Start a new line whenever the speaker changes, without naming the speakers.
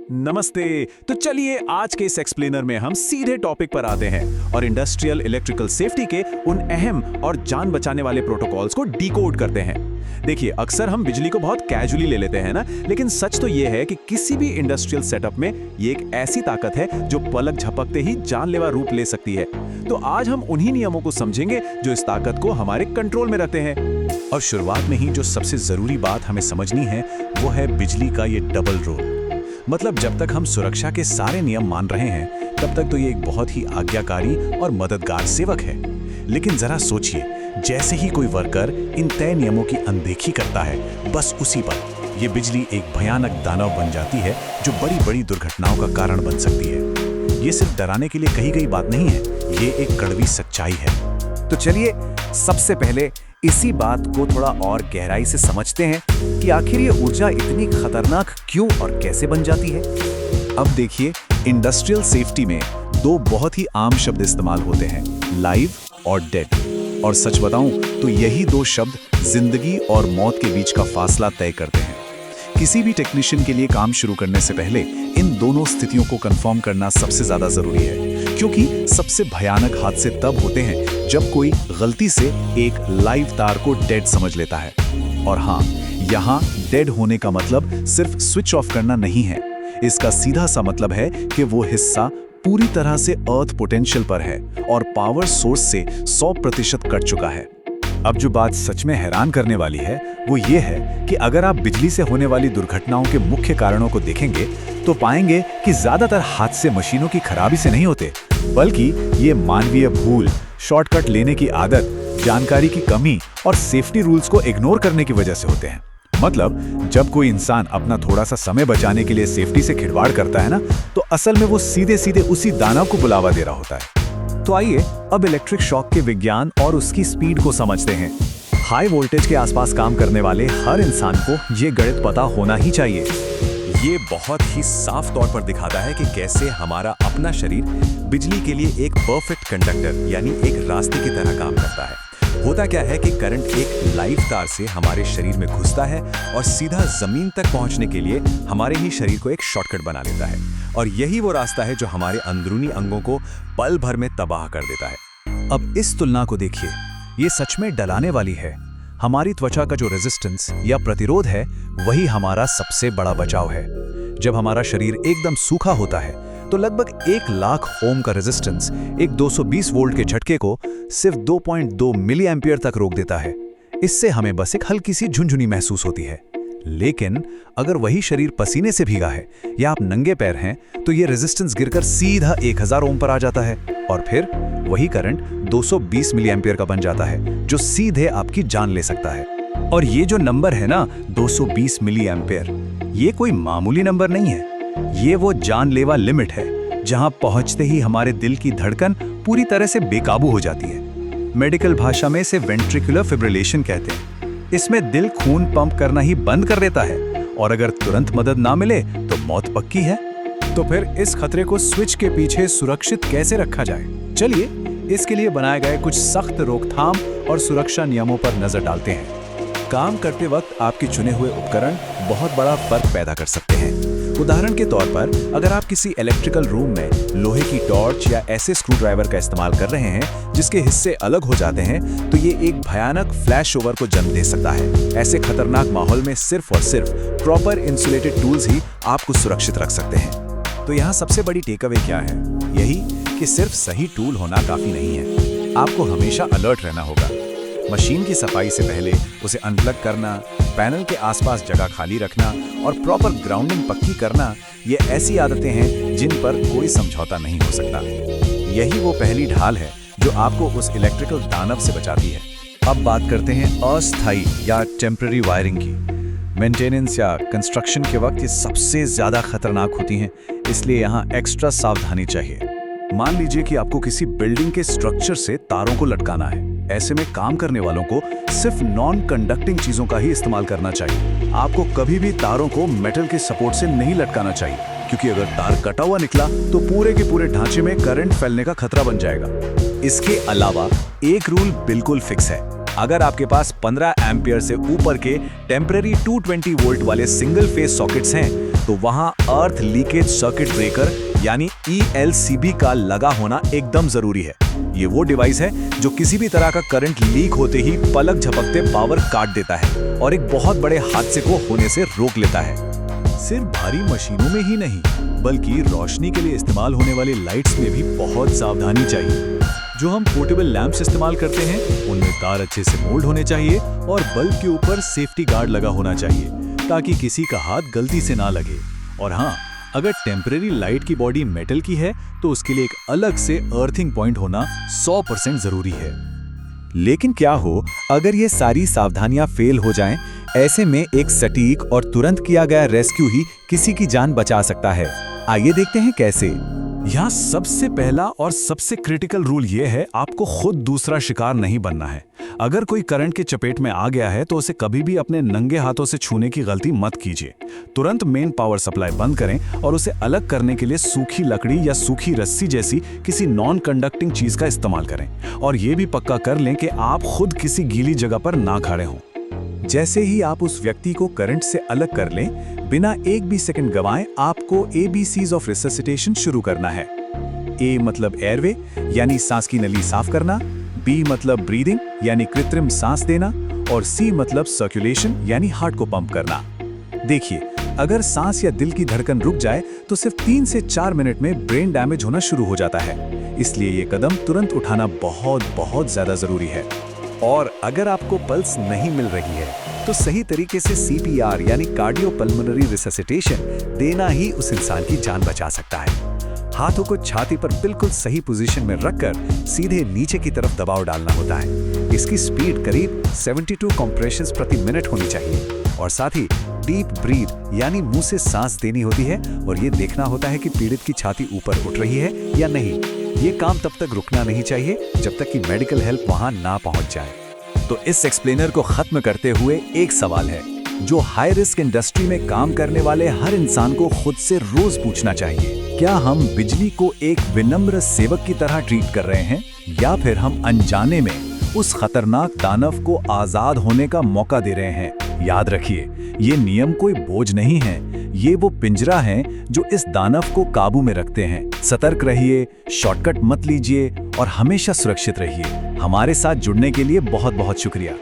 नमस्ते। तो चलिए आज के इस एक्सप्लेनर में हम सीधे टॉपिक पर आते हैं और इंडस्ट्रियल इलेक्ट्रिकल सेफ्टी के उन अहम और जान बचाने वाले प्रोटोकॉल्स को डिकोड करते हैं। देखिए, अक्सर हम बिजली को बहुत कैजुअली ले लेते हैं ना, लेकिन सच तो ये है कि किसी भी इंडस्ट्रियल सेटअप में ये एक ऐसी ताकत है जो पलक झपकते ही जानलेवा रूप ले सकती है। तो आज हम उन्हीं नियमों को समझेंगे जो इस ताकत को हमारे कंट्रोल में रखते हैं। और शुरुआत में ही जो सबसे जरूरी बात हमें समझनी है वो है बिजली का ये डबल रोल। मतलब जब तक हम सुरक्षा के सारे नियम मान रहे हैं तब तक तो ये एक बहुत ही आज्ञाकारी और मददगार सेवक है। लेकिन जरा सोचिए, जैसे ही कोई वर्कर इन तय नियमों की अनदेखी करता है, बस उसी पर ये बिजली एक भयानक दानव बन जाती है जो बड़ी बड़ी दुर्घटनाओं का कारण बन सकती है। ये सिर्फ डराने के लिए कही गई बात नहीं है, ये एक कड़वी सच्चाई है।
तो चलिए सबसे पहले इसी बात को थोड़ा और गहराई से समझते हैं कि आखिर ये ऊर्जा इतनी खतरनाक क्यों और कैसे बन जाती है।
अब देखिए, इंडस्ट्रियल सेफ्टी में दो बहुत ही आम शब्द इस्तेमाल होते हैं, लाइव और डेड। और सच बताऊं तो यही दो शब्द जिंदगी और मौत के बीच का फासला तय करते हैं। किसी भी टेक्नीशियन के लिए काम शुरू करने से पहले इन दोनों स्थितियों को कंफर्म करना सबसे ज्यादा जरूरी है, क्योंकि सबसे भयानक हादसे तब होते हैं जब कोई गलती से एक लाइव तार को डेड समझ लेता है। और हाँ, यहाँ डेड होने का मतलब सिर्फ स्विच ऑफ करना नहीं है। इसका सीधा सा मतलब है कि वो हिस्सा पूरी तरह से अर्थ पोटेंशियल पर है और पावर सोर्स से 100% कट चुका है।
अब जो बात सच में हैरान करने वाली है वो ये है कि अगर आप बिजली से होने वाली दुर्घटनाओं के मुख्य कारणों को देखेंगे तो पाएंगे कि ज्यादातर हादसे मशीनों की खराबी से नहीं होते, बल्कि ये मानवीय भूल, शॉर्टकट लेने की आदत, जानकारी की कमी और सेफ्टी रूल्स को इग्नोर करने की वजह से होते हैं। मतलब जब कोई इंसान अपना थोड़ा सा समय बचाने के लिए सेफ्टी से खिलवाड़ करता है ना, तो असल में वो सीधे सीधे उसी दानव को बुलावा दे रहा होता है। तो आइए अब इलेक्ट्रिक शॉक के विज्ञान और उसकी स्पीड को समझते हैं। हाई वोल्टेज के आसपास काम करने वाले हर इंसान को ये गणित पता होना ही चाहिए।
ये बहुत ही साफ तौर पर दिखाता है कि कैसे हमारा अपना शरीर बिजली के लिए एक परफेक्ट कंडक्टर यानी एक रास्ते की तरह काम करता है। होता क्या है कि करंट एक लाइव तार से हमारे शरीर में घुसता है और सीधा जमीन तक पहुंचने के लिए हमारे ही शरीर को एक शॉर्टकट बना लेता है। और यही वो रास्ता है जो हमारे अंदरूनी अंगों को पल भर में तबाह कर देता है।
अब इस तुलना को देखिए, ये सच में डराने वाली है। हमारी त्वचा का जो रेजिस्टेंस या प्रतिरोध है वही हमारा सबसे बड़ा बचाव है। जब हमारा शरीर एकदम सूखा होता है तो लगभग 1 लाख ओम का रेजिस्टेंस एक 220 वोल्ट के झटके को सिर्फ 2.2 मिली एम्पियर तक रोक देता है। इससे हमें बस एक हल्की सी झुनझुनी महसूस होती है। लेकिन अगर वही शरीर पसीने से भीगा है या आप नंगे पैर हैं तो ये रेजिस्टेंस गिरकर सीधा 1000 ओम पर आ जाता है और फिर वही करंट 220 मिली एम्पियर का बन जाता है, जो सीधे आपकी जान ले सकता है। और ये जो नंबर है ना 220 मिली एम्पियर, ये कोई मामूली नंबर नहीं है। ये वो जानलेवा लिमिट है जहां पहुंचते ही हमारे दिल की धड़कन पूरी तरह से बेकाबू हो जाती है। मेडिकल भाषा में इसे वेंट्रिकुलर फिब्रिलेशन कहते हैं। इसमें दिल खून पंप करना ही बंद कर देता है और अगर तुरंत मदद ना मिले तो मौत पक्की है।
तो फिर इस खतरे को स्विच के पीछे सुरक्षित कैसे रखा जाए? चलिए इसके लिए बनाए गए कुछ सख्त रोकथाम और सुरक्षा नियमों पर नजर डालते हैं। काम करते वक्त आपके चुने हुए उपकरण बहुत बड़ा फर्क पैदा कर सकते हैं। उदाहरण के तौर पर, अगर आप किसी इलेक्ट्रिकल रूम में लोहे की टॉर्च या ऐसे स्क्रू ड्राइवर का इस्तेमाल कर रहे हैं जिसके हिस्से अलग हो जाते हैं, तो ये एक भयानक फ्लैश ओवर को जन्म दे सकता है। ऐसे खतरनाक माहौल में सिर्फ और सिर्फ प्रॉपर इंसुलेटेड टूल्स ही आपको सुरक्षित रख सकते हैं। तो यहाँ सबसे बड़ी टेकअवे क्या है? यही कि सिर्फ सही टूल होना काफी नहीं है, आपको हमेशा अलर्ट रहना होगा। मशीन की सफाई से पहले उसे अनप्लग करना, पैनल के आसपास जगह खाली रखना और प्रॉपर ग्राउंडिंग पक्की करना, ये ऐसी आदतें हैं जिन पर कोई समझौता नहीं हो सकता। यही वो पहली ढाल है जो आपको उस इलेक्ट्रिकल दानव से बचाती है।
अब बात करते हैं अस्थायी या टेम्पररी वायरिंग की। मेंटेनेंस या कंस्ट्रक्शन के वक्त ये सबसे ज्यादा खतरनाक होती हैं, इसलिए यहाँ एक्स्ट्रा सावधानी चाहिए। मान लीजिए कि आपको किसी बिल्डिंग के स्ट्रक्चर से तारों को लटकाना है। ऐसे में काम करने वालों को सिर्फ नॉन कंडक्टिंग चीजों का ही इस्तेमाल करना चाहिए। आपको कभी भी तारों को मेटल के सपोर्ट से नहीं लटकाना चाहिए, क्योंकि अगर तार कटा हुआ निकला तो पूरे के पूरे ढांचे में करंट फैलने का खतरा बन जाएगा। इसके अलावा एक रूल बिल्कुल फिक्स है, अगर आपके पास 15 एम्पियर से ऊपर के टेम्पररी 220 वोल्ट वाले सिंगल फेज सॉकेट्स हैं, तो वहां अर्थ लीकेज सर्किट ब्रेकर यानी ELCB का लगा होना एकदम जरूरी है। ये वो डिवाइस है जो किसी भी तरह का करंट लीक होते ही पलक झपकते पावर काट देता है और एक बहुत बड़े हादसे को होने से रोक लेता है। सिर्फ भारी मशीनों में ही नहीं, बल्कि रोशनी के लिए इस्तेमाल होने वाली लाइट्स में भी बहुत सावधानी चाहिए। जो हम पोर्टेबल लैंप्स इस्तेमाल करते हैं, उनमें तार अच्छे से मोल्ड होने चाहिए और बल्ब के ऊपर सेफ्टी गार्ड लगा होना चाहिए ताकि किसी का हाथ गलती से ना लगे। और हाँ, अगर टेम्परेरी लाइट की बॉडी मेटल की है तो उसके लिए एक अलग से अर्थिंग पॉइंट होना 100% जरूरी है। लेकिन क्या हो अगर ये सारी सावधानियां फेल हो जाएं? ऐसे में एक सटीक और तुरंत किया गया रेस्क्यू ही किसी की जान बचा सकता है। आइए देखते हैं कैसे।
यहाँ सबसे पहला और सबसे क्रिटिकल रूल ये है, आपको खुद दूसरा शिकार नहीं बनना है। अगर कोई करंट के चपेट में आ गया है तो उसे कभी भी अपने नंगे हाथों से छूने की गलती मत कीजिए। तुरंत मेन पावर सप्लाई बंद करें और उसे अलग करने के लिए सूखी लकड़ी या सूखी रस्सी जैसी किसी नॉन कंडक्टिंग चीज का इस्तेमाल करें। और ये भी पक्का कर लें कि आप खुद किसी गीली जगह पर ना खड़े हों।
जैसे ही आप उस व्यक्ति को करंट से अलग कर लें, बिना एक भी सेकंड गंवाए आपको ABCs ऑफ रिससिटेशन शुरू करना है। A मतलब एयरवे यानी सांस की नली साफ करना, B मतलब ब्रीदिंग यानी कृत्रिम सांस देना और C मतलब सर्कुलेशन यानी हार्ट को पंप करना। देखिए, अगर सांस या दिल की धड़कन रुक जाए तो सिर्फ 3 से 4 मिनट में ब्रेन डैमेज होना शुरू हो जाता है। इसलिए ये कदम तुरंत उठाना बहुत ज्यादा जरूरी है। और अगर आपको पल्स नहीं मिल रही है तो सही तरीके से CPR यानी कार्डियोपल्मोनरी रिससिटेशन देना ही उस इंसान की जान बचा सकता है। हाथों को छाती पर बिल्कुल सही पोजीशन में रखकर सीधे नीचे की तरफ दबाव डालना होता है। इसकी स्पीड करीब 72 कंप्रेशंस प्रति मिनट होनी चाहिए और साथ ही डीप ब्रीथ यानी मुंह से सांस देनी होती है और ये देखना होता है कि पीड़ित की छाती ऊपर उठ रही है या नहीं। ये काम तब तक रुकना नहीं चाहिए जब तक कि मेडिकल हेल्प वहां ना पहुंच जाए। तो इस एक्सप्लेनर को खत्म करते हुए एक सवाल है जो हाई रिस्क इंडस्ट्री में काम करने वाले हर इंसान को खुद से रोज पूछना चाहिए। क्या हम बिजली को एक विनम्र सेवक की तरह ट्रीट कर रहे हैं या फिर हम अनजाने में उस खतरनाक दानव को आजाद होने का मौका दे रहे हैं? याद रखिए, ये नियम कोई बोझ नहीं है, ये वो पिंजरा हैं जो इस दानव को काबू में रखते हैं। सतर्क रहिए, शॉर्टकट मत लीजिए और हमेशा सुरक्षित रहिए। हमारे साथ जुड़ने के लिए बहुत शुक्रिया।